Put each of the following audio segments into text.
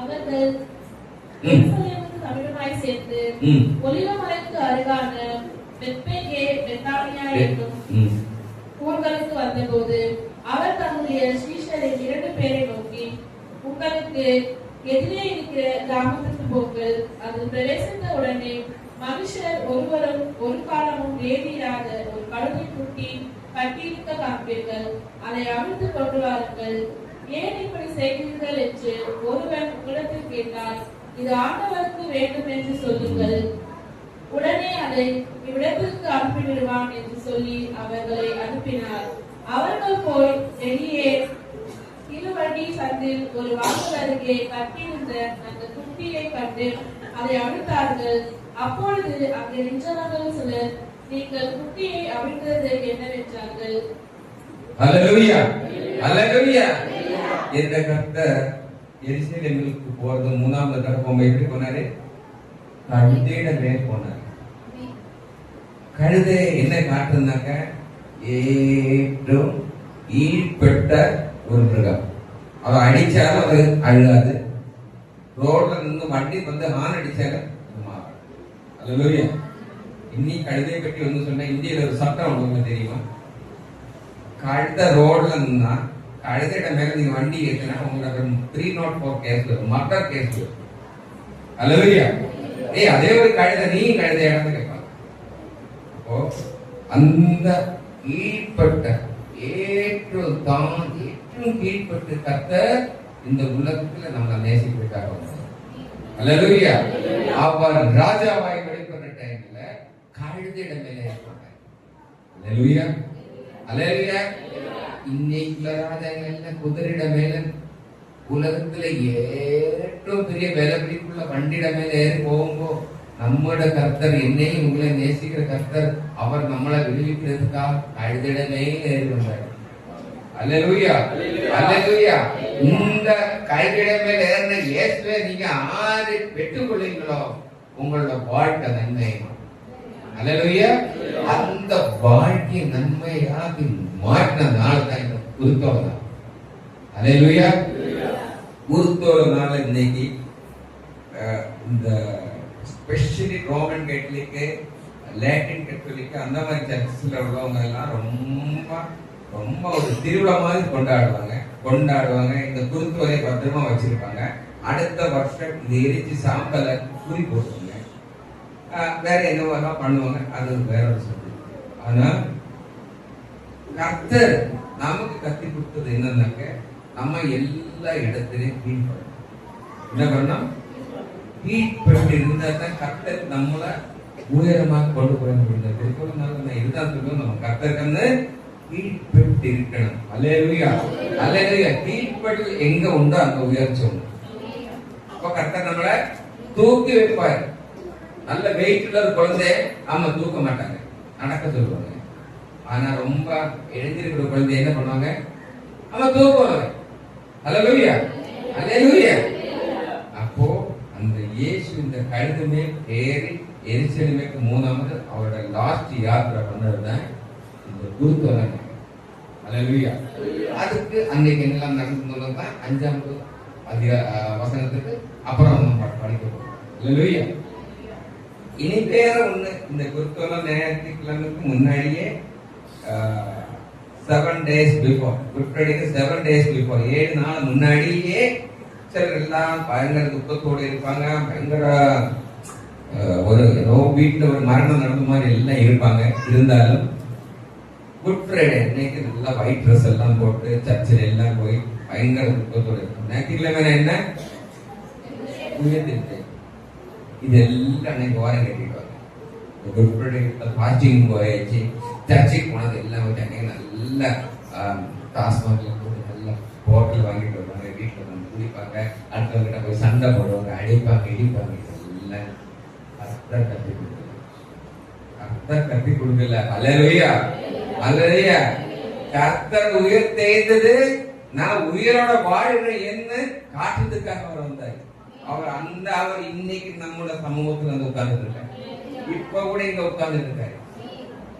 அவர்கள் எருசலேமுக்கு சமீபமாய் சேர்ந்து ஒலிவ மலைக்கு அருகான பெத்பகே பெத்தானியா என்னும் ஊர்களுக்கு வந்தபோது அவர் தம்முடைய சீஷரில் 2 பேரை நோக்கி, உங்களுக்கு எதிரே இருக்கிற கிராமத்திற்கு போங்கள். அது பிரவேசித்த உடனே மனுஷர் ஒருவரும் ஒரு காலமும் வேதியிராத ஒரு கழுதை குட்டி கட்டியிருக்க காண்பீர்கள். அதை அவிழ்த்து கொண்டு வாருங்கள். ஏன் இப்படி செய்கிறீர்கள் என்று ஒருவன் உங்களிடத்தில் கேட்டால், இது ஆண்டவருக்கு வேண்டும் என்று சொல்லுங்கள். உடனே அதை இவ்விடத்திற்கு அனுப்பிவிடுவான் என்று சொல்லி அவர்களை அனுப்பினார். அவர்கள் போய் வெளியே இருவழி சந்தில் ஒரு வாசல் அருகே கட்டியிருந்த அந்த குட்டியை கண்டு அதை அவிழ்த்தார்கள். அப்பொழுது அங்கே நின்றவர்கள் சிலர், நீங்கள் குட்டியை அவிழ்த்தது என்னவென்றார்கள். அல்லேலூயா, அல்லேலூயா. இந்த கர்த்தர் எருசலேமுக்கு போறது 3வது தடவை போகும்போது எப்படி போனாரு? கழுதையிட மேல் போனார். கழுதை என்ன காட்டுனாக்க ஏற்றும் ஈடுபட்ட ஒரு மிருகம். அவன் அடிச்சாலும் அது அழுகாது. ரோட்ல நின்று வண்டி வந்து ஹார்ன் அடிச்சாலும் அல்லேலூயா. இன்னைக்கு கழுதையை பற்றி வந்து சொன்னா இந்தியில ஒரு சட்டம் உங்களுக்கு தெரியுமா? கழுத ரோட்ல நின்னா கழுதையிட மேல நீங்க வண்டி ஏற்றினா உங்களுக்கு 304 கேஸ் வரும், மர்டர் கேஸ் வரும். அல்லேலூயா. அதே ஒரு கழுதை நீ கழுதையானு கேட்பாங்க. அப்போ அந்த ஈடுபட்ட ஏற்றும் கீழ்பட்டு கர்த்தர் இந்த உலகத்துல நம்மளை நேசிப்பிட்டார். அல்லேலூயா. அவர் ராஜாவாய் வெளிப்படுற டைம்ல கழுதையிட மேல இருப்பாங்க. அல்லேலூயா, அல்லேலூயா. இன்னைக்குள்ள ராஜாங்கள்ல குதிரையிட மேல உலகத்துல ஏற்றும் பெரிய விலைப்பிடிப்புள்ள வண்டியிட மேல ஏறி போகும்போ நம்மோட கர்த்தர் என்னையும் உங்களை நேசிக்கிற கர்த்தர் அவர் நம்மளை விடுவிக்கிறதுக்காக கழுதிடமே ஏறி வந்தார். அல்லேலூயா, அல்லேலூயா. இந்த கழுதிட மேல ஏறின இயேசுவை நீங்க ஆறு பெற்றுக்கொள்ளுங்களோ உங்களோட வாழ்க்கை நன்மையுமா. அல்லேலூயா. அந்த வாழ்க்கை நன்மையாக மாற்றின நாள் தான் இந்த குருத்தோல நாள். அல்லேலூயா. குருத்தோல நாள் இன்னைக்கு இந்த ஸ்பெஷலி ரோமன் கேத்தலிக்கு, லாட்டின் கத்தோலிக்கு அந்த மாதிரி சர்ச்சில் உள்ளவங்க எல்லாம் ரொம்ப ரொம்ப ஒரு திருவிழா மாதிரி கொண்டாடுவாங்க. இந்த குருத்தோலை பத்திரமா வச்சிருப்பாங்க. அடுத்த வருஷம் இது எரிச்சு சாம்பலை குறி போடுவாங்க. வேற என்னவெல்லாம் பண்ணுவாங்க, அது வேற ஒரு சொல்லு. ஆனா கர்த்தர் நமக்கு கத்தி கொடுத்தது என்னன்னாக்க நம்ம எல்லா இடத்திலையும் கிளீன் பண்ணணும். என்ன பண்ணணும்? கீழ்பட்டு இருந்தா தான் கர்த்தர் நம்மளை உயரமாக கொண்டு போய் முடியும். இதுதான் சொல்லுவோம், நம்ம கர்த்தருக்கு கீழ்பட்டு இருக்கணும். அல்லேலூயா, அல்லேலூயா. கீழ்பட்டு எங்க உண்டோ அங்க உயர்ச்சி உண்டு. அப்ப கர்த்தர் நம்மளை தூக்கி வைப்பார். நல்ல வெயிட் உள்ள குழந்தை ஆமா தூக்க மாட்டாங்க, நடக்க சொல்லுவாங்க. ஆனா ரொம்ப எழுந்திருக்கிற குழந்தை என்ன பண்ணுவாங்க? ஆமா தூக்குவாங்க. அல்லேலூயா, அல்லேலூயா. அப்போ அந்த இயேசு இந்த கழுதுமே ஏறி எருசலேமுக்கு 3வது அவரோட லாஸ்ட் யாத்திரை பண்ணதுதான் இந்த குருத்தோலை. அல்லேலூயா. அதுக்கு அன்னைக்கு என்னெல்லாம் நடந்தது தான் 5வது வசனத்துக்கு அப்புறம் நம்ம படிக்க போறோம். அல்லேலூயா. இனி வேற ஒண்ணு, இந்த குருத்தோலை நேரத்துக்கு முன்னாடியே 7 days before, குட் ஃப்ரைடேக்கு 7 days before, 7 நாள் முன்னாடியே சிலர் எல்லாம் பயங்கர துக்கத்தோடு இருப்பாங்க. பயங்கர ஒரு வீட்டுல ஒரு மரணம் நடந்த மாதிரி எல்லாம் இருப்பாங்க. இருந்தாலும் குட் ஃப்ரைடே இன்னைக்கு நல்லா ஒயிட் ட்ரெஸ் எல்லாம் போட்டு சர்ச்சில் எல்லாம் போய் பயங்கர துக்கத்தோடு இருக்கும். ஞாயிற்றுக்கிழமை என்ன உயர்த்திருக்கேன் இதெல்லாம் அன்னைக்கு வாரம் கட்டிடுவாங்க. குட் ஃப்ரைடே ஃபாஸ்டிங் போயாச்சு, சர்ச்சுக்கு போனது எல்லாம் வச்சு அன்னைக்கு நல்லா டாஸ்மாக்ல போட்டு நல்லா ஹோட்டல் வாங்கிட்டு வருவாங்க. வீட்டில் வந்து குடிப்பாங்க, அடுத்தவங்கிட்ட போய் சண்டை போடுவாங்க, அடிப்பாங்க, இடிப்பாங்க. எல்லாம் கர்த்தர் கத்தி கொடுக்கல, கர்த்தர் கத்தி கொடுக்கல. அல்லேலூயா, அல்லேலூயா. கர்த்தர் உயிர் தேய்ந்தது நான் உயிரோட வாழ்கிறேன் என்ன காட்டுறதுக்காக அவர் வந்தார். அவர் இன்னைக்கு நம்மளோட சமூகத்துல வந்து உட்கார்ந்துட்டு இருக்காரு. இப்ப கூட இங்க உட்கார்ந்துட்டு இருக்காரு.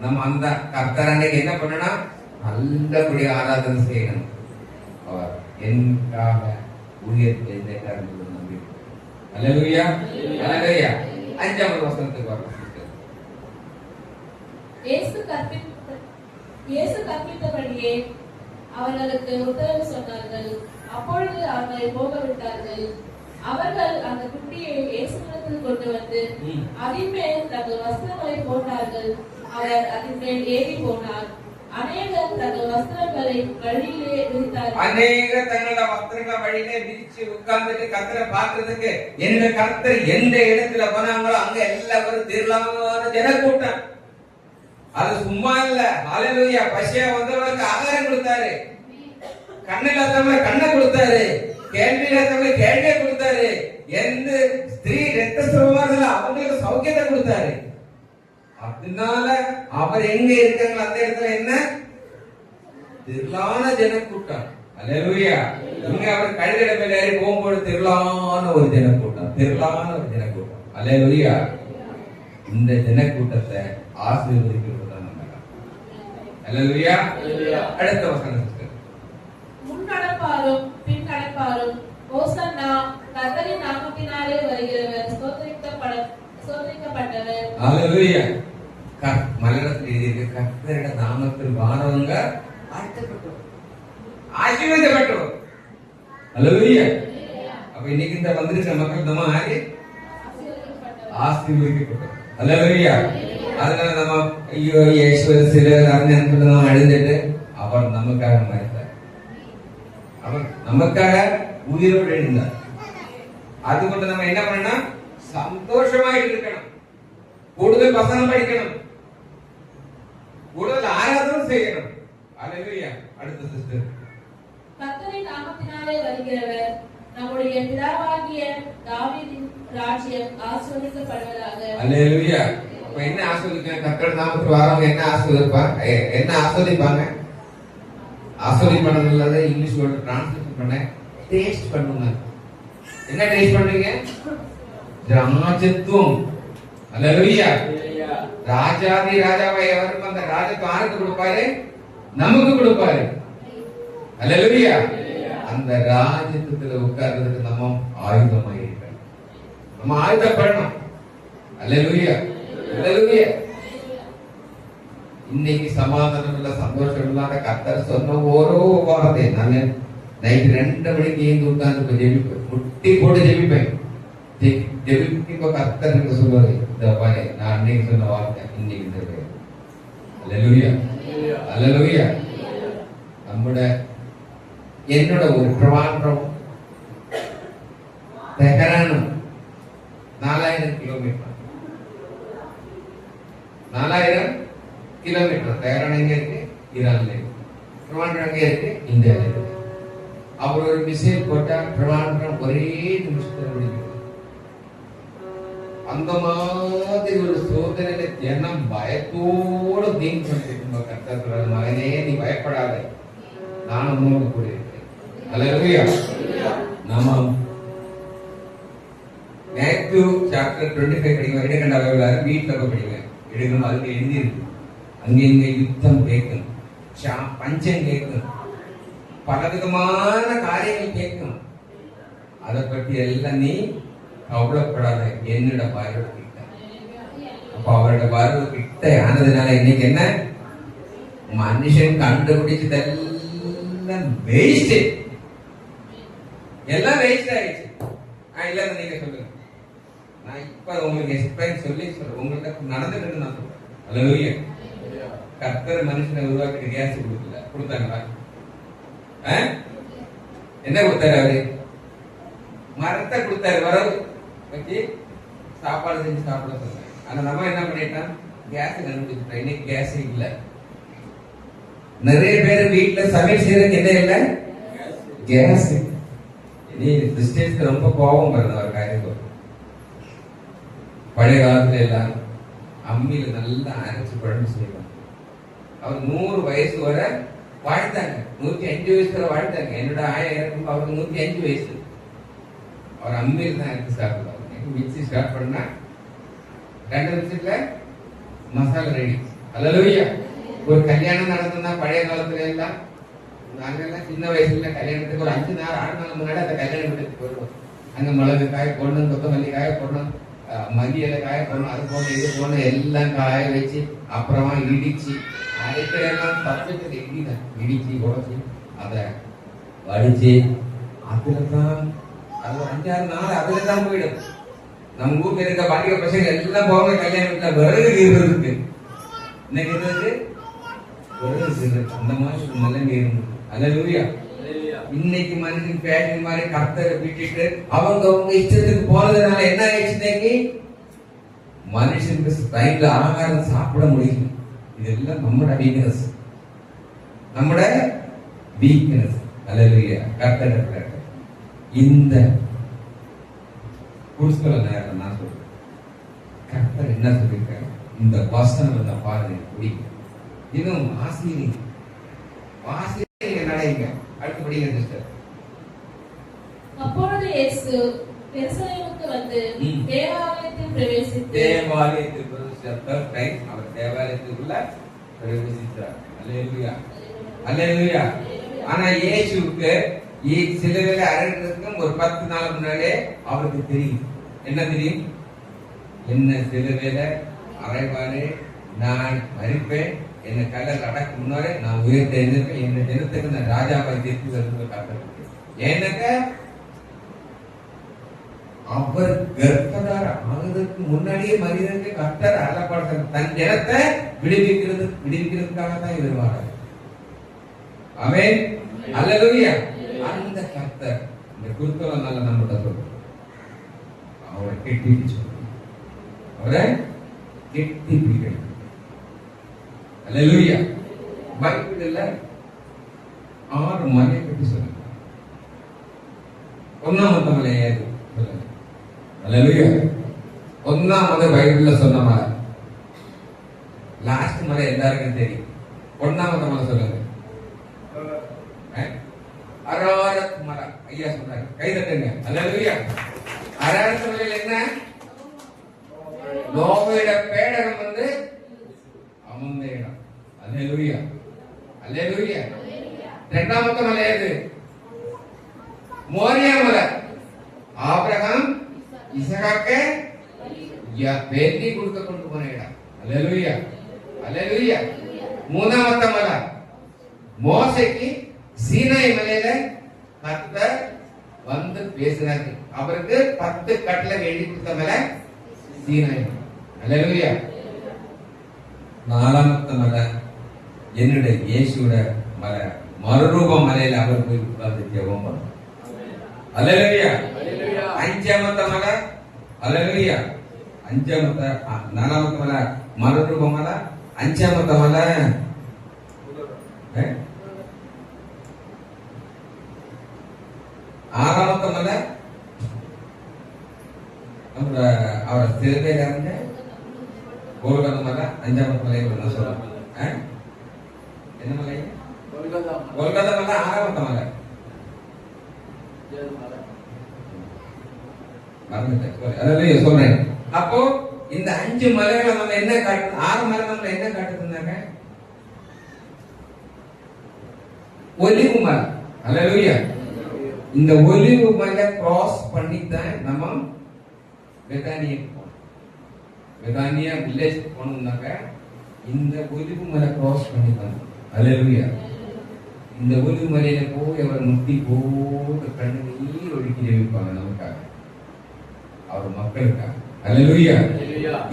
நம்ம அந்த கர்த்தர் அன்னைக்கு என்ன பண்ணணும்? நல்லபடி ஆராதனை செய்யணும். அவர் எனக்காக உயிர் தேய்ந்தார். அல்லேலூயா அல்லேலூயா. 5வது வசனத்துக்கு வரலாம். இயேசு கற்பித்தபடியே அவர்களுக்கு உத்தரவு சொன்னார்கள். அப்பொழுது அவர்களை போக விட்டார்கள். அவர்கள் அந்த குட்டியை இயேசுவிடத்தில் கொண்டு வந்து அதின் மேல் தங்கள் வஸ்திரங்களை போட்டார்கள். அவர் அதின் மேல் ஏறி போனார். அநேகர் தங்கள் வஸ்திரங்களை வழியிலே விரித்தார்கள். அநேகர் தங்களோட வஸ்திரங்களை வழியிலே விரிச்சு உட்கார்ந்துட்டு கர்த்தரை பார்க்கிறதுக்கு எந்த கர்த்தர் எந்த இடத்துல போனாங்களோ அங்க எல்லாரும் திரளான ஜனக்கூட்டம். அது சும்மா இல்ல. ஹalleluya. பசியா வந்தவங்களுக்கு ஆகாரம் கொடுத்தாரு, கண்ணில்லாதவங்களுக்கு கண்ணை கொடுத்தாரு, கேள்வி இல்லாதவங்களுக்கு கேள்வியை கொடுத்தாரு, எந்த ஸ்திரீ ரத்தஸ்ராவமா இருந்தாலும் அவங்களுக்கு சௌக்கியத்தை கொடுத்தாரு. அதனால அவர் எங்க இருக்காங்க அந்த இடத்துல என்ன திரளான ஜனக்கூட்டம். அல்லேலூயா. இங்க அவர் கழுதையில மேல ஏறி போகும்போது திரளான ஒரு ஜனக்கூட்டம், திரளான ஒரு ஜனக்கூட்டம். அல்லேலூயா. இந்த ஜனக்கூட்டத்தை ஆசீர்வதிக்கிறதுதான் நம்ம. அல்லேலூயா. அடுத்த வசனம் சிஸ்டர். முன் நடப்பாரும் பின் நடப்பாரும் ஓசன்னா கர்த்தரின் நாமத்தினாலே வருகிறவர் ஸ்தோத்திரிக்கப்பட்டவர். அல்லேலூயா. மலையாளத்தில் எழுதியிருக்கு கர்த்தருடைய நாமத்தில் வாரவங்க ஆசீர்வதிக்கப்பட்டவர். அல்லேலூயா. அப்ப இன்னைக்கு இந்த வந்திருக்கிற மக்கள் நம்ம ஆகி ஆசீர்வதிக்கப்பட்டவர். அல்லேலூயா. அதனால நம்ம ஐயோ ஈஸ்வர சில நம்ம அழுந்துட்டு அவர் நமக்காக மரித்தார், அவர் நமக்காக உயிரோடு எழுந்தார். அதுകൊണ്ട് நம்ம என்ன பண்ணணும்? சந்தோஷமா இருக்கணும், கூடுதல் வசனம் படிக்கணும், கூடுதல் ஆராதனை செய்யணும். அல்லேலூயா. அடுத்த சிஸ்டர். கர்த்தரின் நாமத்தினாலே வருகிறவர் நம்முடைய பிதாவாகிய தாவீதின் ராஜ்யம் ஆசீர்வதிக்கப்படுவதாக. அல்லேலூயா. அப்ப என்ன ஆசீர்வதிக்க? கர்த்தர் நாமத்தில் வரவங்க என்ன ஆசீர்வதிப்பாங்க? என்ன ஆசீர்வதிப்பாங்க? ஆசீர்வதிப்பது இங்கிலீஷ் வேர்ட் டிரான்ஸ்லேட் பண்ண டேஸ்ட் பண்ணுங்க. என்ன டேஸ்ட் பண்றீங்க? ராஜத்துவம். அல்லேலூயா. ராஜாதி ராஜாவை எவருக்கும் அந்த ராஜத்துவம் யாருக்கு கொடுப்பாரு? நமக்கு கொடுப்பாரு. அல்லேலூயா. அந்த ராஜத்துவத்துல உட்கார்றதுக்கு நம்ம ஆயுதமாக இருக்கணும், நம்ம ஆயுதப்படணும். அல்லேலூயா. அல்லேலூயா. இன்னைக்கு சமாதானம் இல்ல, சந்தோஷம் இல்லாத கர்த்தர் சொன்ன ஒரு வார்த்தை நான் நைட் 2 மணிக்கு ஏந்து உட்கார்ந்து ஜெபிப்பேன், முட்டி போட்டு ஜெபிப்பேன். ஜெபிப்ப கர்த்தர் எனக்கு சொல்லுவாரு, இந்த பாரு நான் அன்னைக்கு சொன்ன வார்த்தை இன்னைக்கு சொல்றேன். அல்லேலூயா. அல்லேலூயா. என்னோட ஒரு பிரவாண்டம் தெஹரானும் 4000 கிலோமீட்டர். 4000 கிலோமீட்டர். தெஹரான் எங்க இருக்கு? ஈரான்ல இருக்கு. பிரவாண்டம் எங்க இருக்கு? இந்தியால இருக்கு. அவர் ஒரு மிசைல் போட்டா பிரவாண்டம் ஒரே நிமிஷத்துல முடியும். அந்த மாதிரி ஒரு சோதனையில ஜனம் பயத்தோடு தீன் பண்ணிட்டு கர்த்தர் மகனே நீ பயப்படாத, நான் உன்னோடு கூட இருக்கிறேன். அல்லேலூயா. நாம மேத்யூ சாப்டர் 25 படிக்க இடைக்கண்ட பைபிள் வீட்டுல போய் படிங்க. எடுக்கணும், அதுக்கு எழுதியிருக்கு. அங்க இங்க யுத்தம் கேட்கும், பஞ்சம் கேட்கும், பலவிதமான காரியங்கள் கேட்கும். அதை பற்றி எல்லாம் நீ கவலைப்படாத, என்னோட பார்வை கிட்ட. அப்ப அவரோட பார்வை கிட்ட ஆனதுனால இன்னைக்கு என்ன மனுஷன் கண்டுபிடிச்சதெல்லாம் வேஸ்ட், எல்லாம் வேஸ்ட் ஆயிடுச்சு. இல்ல நீங்க சொல்லுங்க, நான் இப்ப உங்களுக்கு எக்ஸ்பிளைன் சொல்லி சொல்றேன், உங்களுக்கு நடந்துட்டு நான் சொல்றேன். அல்லேலூயா. கர்த்தர் மனுஷனை உருவாக்கிட்டு கேஸ் கொடுக்கல, கொடுத்தாங்களா? என்ன கொடுத்தாரு? அவரு மரத்தை கொடுத்தாரு, வரவு வச்சு சாப்பாடு செஞ்சு சாப்பிட சொன்னாங்க. ஆனா நம்ம என்ன பண்ணிட்டோம்? கேஸ் கண்டுபிடிச்சிட்டோம். இன்னைக்கு கேஸ் இல்ல. நிறைய பேர் வீட்டுல சமையல் செய்யறதுக்கு என்ன இல்ல? கேஸ். இனி கிறிஸ்டியன்ஸ்க்கு ரொம்ப கோபம் வருது ஒரு காரியத்தை. பழைய காலத்துல எல்லாம் அம்மியில நல்லா அரைச்சு குழம்பு செய்வாங்க. அவர் 100 வயசு வரை வாழ்த்தாங்க, 105 வயசு வரை வாழ்த்தாங்க. என்னோட ஆயா இறக்கும் அவருக்கு 105 வயசு. அவர் அம்மியில் தான் இருக்கு சாப்பிடுவாங்க. மிக்சி ஸ்டார்ட் பண்ணா 2 நிமிஷத்துல மசாலா ரெடி. அல்லேலூயா. ஒரு கல்யாணம் நடந்ததுன்னா பழைய காலத்துல எல்லாம் நாங்கெல்லாம் சின்ன வயசுல கல்யாணத்துக்கு ஒரு 5 நாள் 6 நாள் முன்னாடி அந்த கல்யாணம் வீட்டுக்கு போயிடுவோம். அங்க மிளகு காய போடணும், கொத்தமல்லி காய போடணும், மல்லி இலை காய போடணும், அது போடணும், இது போடணும், எல்லாம் காய வச்சு அப்புறமா இடிச்சு அரைக்கிறெல்லாம் சப்ஜெக்ட் இடிச்சு உடச்சி அதை வடிச்சு அதுலதான் அது 5-6 நாள் அதுலதான் போயிடும். நம்ம ஊர்ல இருக்க பாலிக பசங்க எல்லாம் போக கல்யாண வீட்டுல விறகு கீறுறதுக்கு இன்னைக்கு இருந்தது விறகு கீறுறது அந்த மாதிரி ஒரு நிலைமை இருந்தது. அல்லேலூயா. இன்னைக்கு மனுஷன் பேஷன் மாதிரி கர்த்தரை விட்டுட்டு அவங்க இஷ்டத்துக்கு போனதுனால என்ன ஆயிடுச்சு? இன்னைக்கு மனுஷனுக்கு டைம்ல ஆகாரம் சாப்பிட முடியல. இதெல்லாம் நம்மட வீக்னஸ், நம்மட வீக்னஸ். அல்லேலூயா. கர்த்தர் இந்த புருஷல நேரம் நான் சொல்றேன், கர்த்தர் என்ன சொல்லியிருக்காரு இந்த வசனம் பாருங்க, பிடிக்கும். இன்னும் வாசினீங்க நடைங்க. அடுத்து படிங்க சிஸ்டர். அப்பொழுது இயேசு எருசலேமுக்கு வந்து தேவாலயத்தில் பிரவேசித்து அவர் தேவாலயத்துக்குள்ள பிரவேசித்தார். அல்லேலூயா, அல்லேலூயா. ஆனா இயேசுவுக்கு சிலுவையில அறைறதுக்கு ஒரு 10 நாள் முன்னாலே அவருக்கு தெரியும். என்ன தெரியும்? என்ன சிலுவையில அறைவாரே, நான் மரிப்பேன், என்ன கல்லல் அடக்கு முன்னாலே நான் உயர்த்த எழுந்திருப்பேன், என்ன தினத்துக்கு நான் ராஜாவை தீர்த்து வருவது காத்திருக்கேன். ஏன்னாக்க அவர் கர்ப்பதார ஆகுறதுக்கு முன்னாடியே மனிதனுக்கு கர்த்தர் அழப்படுத்த தன் ஜனத்தை விடுவிக்கிறதுக்காக தான் இவர் வாரார். ஆமென், அல்லேலூயா. அந்த கர்த்தர் இந்த குருத்தோலனால நம்மகிட்ட சொல்றோம், அவரை கெட்டி பிடிச்சோம், அவரை கெட்டி பிடிக்கணும். அல்லேலூயா. பைபிள்ல 6 மலையை பற்றி சொல்லுங்க. ஒன்னாமத்த மலை ஏது சொல்லுங்க. அல்லேலூயா. ஒன்னாமது பைபிள்ல சொன்ன மலை. லாஸ்ட் மலை எல்லாருக்கும் தெரியும். ஒன்னாமத்த மலை சொல்லுங்க. அரவாரத் மலை. ஐயா சொல்றாங்க, கை தட்டுங்க. அல்லேலூயா. அரவாரத் மலையில என்ன? நோவேட பேடகம் வந்து அமர்ந்த இடம். அல்லேலூயா, அல்லேலூயா. இரண்டாமத்த மலை எது? மோரியா மலை. ஆபிரகாம் இசகாக்க வேண்டி கொடுக்க கொண்டு போன இடம். அல்லேலூயா, அல்லேலூயா. மூணாமத்த மலை மோசைக்கு சீனாய் மலையில கர்த்தர் வந்து பேசினாரு. அவருக்கு 10 கட்டளை எழுதி கொடுத்த மலை சீனாய். அல்லேலூயா. நாலாமத்த மலை என்னுடைய இயேசுவோட மலை, மறுரூப மலையில அவர் போய் உட்கார்ந்து ஜெபம் பண்ணார். அல்லேலூயா. அஞ்சாமத்த மலை. அல்லேலூயா. நாலாமத்த மலை மறுரூப மலை. அஞ்சாமத்த மலை ஆறாமத்த மலை அவர் சிறுபேர் இறங்க கோல்கத மலை. அஞ்சாமத்த மலை சொல்றாங்க. என்ன மலை? கோல்கத மலை. ஆறாமத்த மலை மறந்துட்டேன், சொல்றேன். அப்போ இந்த 5 மலைகளை நம்ம என்ன காட்டு, 6 மலை நம்ம என்ன காட்டுதுன்னாக்க ஒலிவு மலை. அல்லேலூயா. இந்த ஒலிவு மலை கிராஸ் பண்ணித்தான் நம்ம பெத்தானியா போனோம். பெத்தானியா வில்லேஜ் போனோம்னாக்க இந்த ஒலிவு மலை கிராஸ் பண்ணி தான். அல்லேலூயா. இந்த ஒலிவு மலையில போய் அவர் முட்டி போட்டு கண்ணீர் ஒழுக்கி ஜெபிப்பாங்க நமக்காக, அவர் மக்களுக்காக. அல்லேலூயா.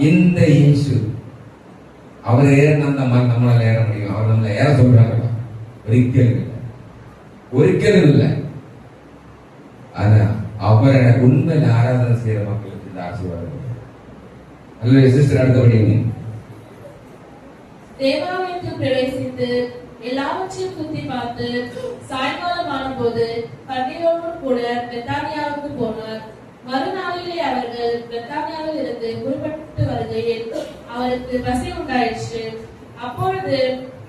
இந்த இயேசு அவர் ஏறின அந்த மாதிரி நம்மளால ஏற முடியும்? அவர் நம்மள ஏற சொல்றாங்களா? ஒரிக்கலும் இல்லை, ஒரிக்கலும் இல்லை. ஆனா அவரை உண்மையில ஆராதனை செய்யற மக்களுக்கு இந்த ஆசீர்வாதம். அல்லேலூயா. சிஸ்டர் அடுத்தபடி தேவாலயத்தில் பிரவேசித்து எல்லாவற்றையும் சுத்தி பார்த்து சாயங்காலம் ஆனபோது பன்னிரோடு கூட பெத்தானியாவுக்கு போனார். மறுநாளிலே அவர்கள் பெத்தானியாவில் இருந்து புறப்பட்டு வருகையில் அவருக்கு பசி உண்டாயிற்று. அப்பொழுது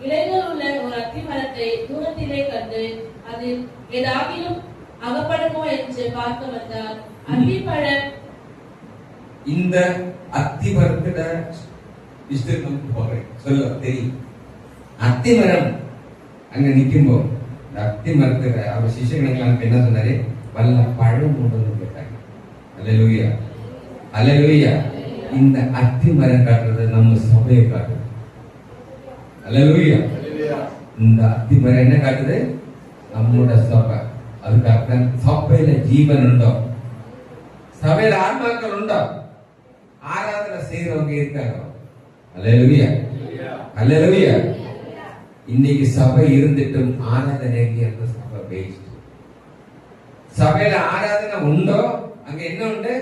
இலைகள் உள்ள ஒரு அத்தி மரத்தை தூரத்திலே கண்டு அதில் ஏதாகிலும் அகப்படுமோ என்று பார்க்க வந்தார். அத்திப்பழம். இந்த அத்தி மரத்துல இஷ்டம் போகிறேன் சொல்ல தெரியும். அத்தி மரம் அங்க நிக்கும்போ இந்த அத்தி மரத்துல அவர் சிஷ்யங்களுக்கு என்ன சொன்னாரு? வல்ல பழம் உண்டு கேட்டாங்க. அல்லேலூயா, அல்லேலூயா. இந்த அத்தி மரம் காட்டுறது நம்ம சபையை காட்டுது. அல்லேலூயா. இந்த அத்தி மரம் என்ன காட்டுது? நம்மோட சபை. அதுக்காக சபையில ஜீவன் உண்டோ, சபையில ஆன்மாக்கள் உண்டோ, ஆராதனை செய்யறவங்க இருக்காங்க. அல்லேலூயா, அல்லேலூயா. இன்னைக்கு சபை இருந்துட்டும் ஆராதனை அந்த சபை வேஸ்ட். சபையில ஆராதனை உண்டோ, அங்க என்ன உண்டு?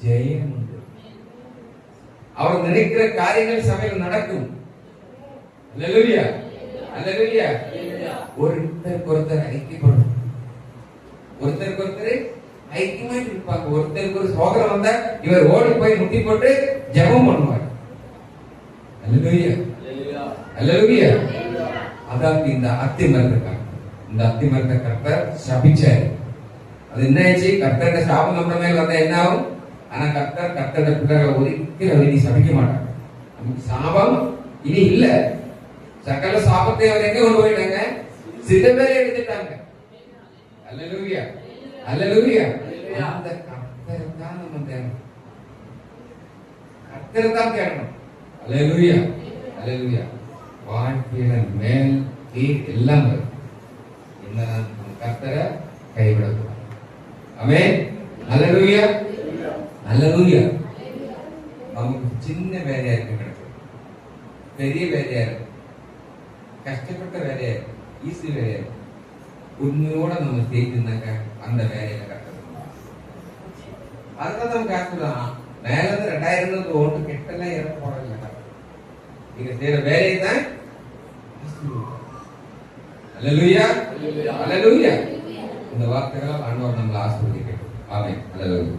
ஜெயம் உண்டு. அவர் நினைக்கிற காரியங்கள் சபையில் நடக்கும். அல்லேலூயா, அல்லேலூயா. ஒருத்தருக்கு ஒருத்தர் ஐக்கியப்படும், ஒருத்தருக்கு ஒருத்தர் ஐக்கியமாயிட்டு இருப்பாங்க. ஒருத்தருக்கு ஒரு சோகரம் வந்தா இவர் ஓடி போய் முட்டி போட்டு ஜெபம் பண்ணுவார். அல்லேலூயா, அல்லேலூயா. அதாவது இந்த அத்தி மரத்தை, இந்த அத்தி மரத்தை கர்த்தர் சபிச்சார். அது என்ன ஆச்சு? கர்த்தருடைய சாபம் நம்ம மேல வந்தா என்ன ஆகும்? ஆனா கர்த்தருடைய பிள்ளைகளை ஒதுக்கி இனி சபிக்க மாட்டாங்க. நமக்கு சாபம் இனி இல்ல. சகல சாபத்தை அவர் எங்க கொண்டு போயிட்டாங்க? சிலுவையில எடுத்துட்டாங்க. அல்லேலூயா, அல்லேலூயா. அந்த கர்த்தரை தான் நம்ம தேடணும், கர்த்தரை தான் தேடணும். அல்லேலூயா, அல்லேலூயா. வாழ்க்கையில மேல் கீழ் எல்லாம் வரும். என்ன கர்த்தரை கைவிடக்கூடாது. ஆமென், அல்லேலூயா, அல்லேலூயா. நமக்கு சின்ன வேலையா இருக்கு, பெரிய வேலையா இருக்கு, கஷ்டப்பட்ட வேலையா இருக்கு, ஈஸி வேலையா இருக்கு. உண்மையோட நம்ம செய்திருந்தாங்க அந்த வேலையில கஷ்டப்படும். அதுதான் நம்ம காசுதான் மேல இருந்து 2000 ஓட்டு கெட்டெல்லாம் இறக்க போறதில்ல. நீங்க செய்யற வேலையை தான். அல்லேலூயா, அல்லேலூயா. இந்த வார்த்தைகள் ஆண்டவர் நம்மளை ஆசீர்வதிக்கட்டும். ஆமென், அல்லேலூயா.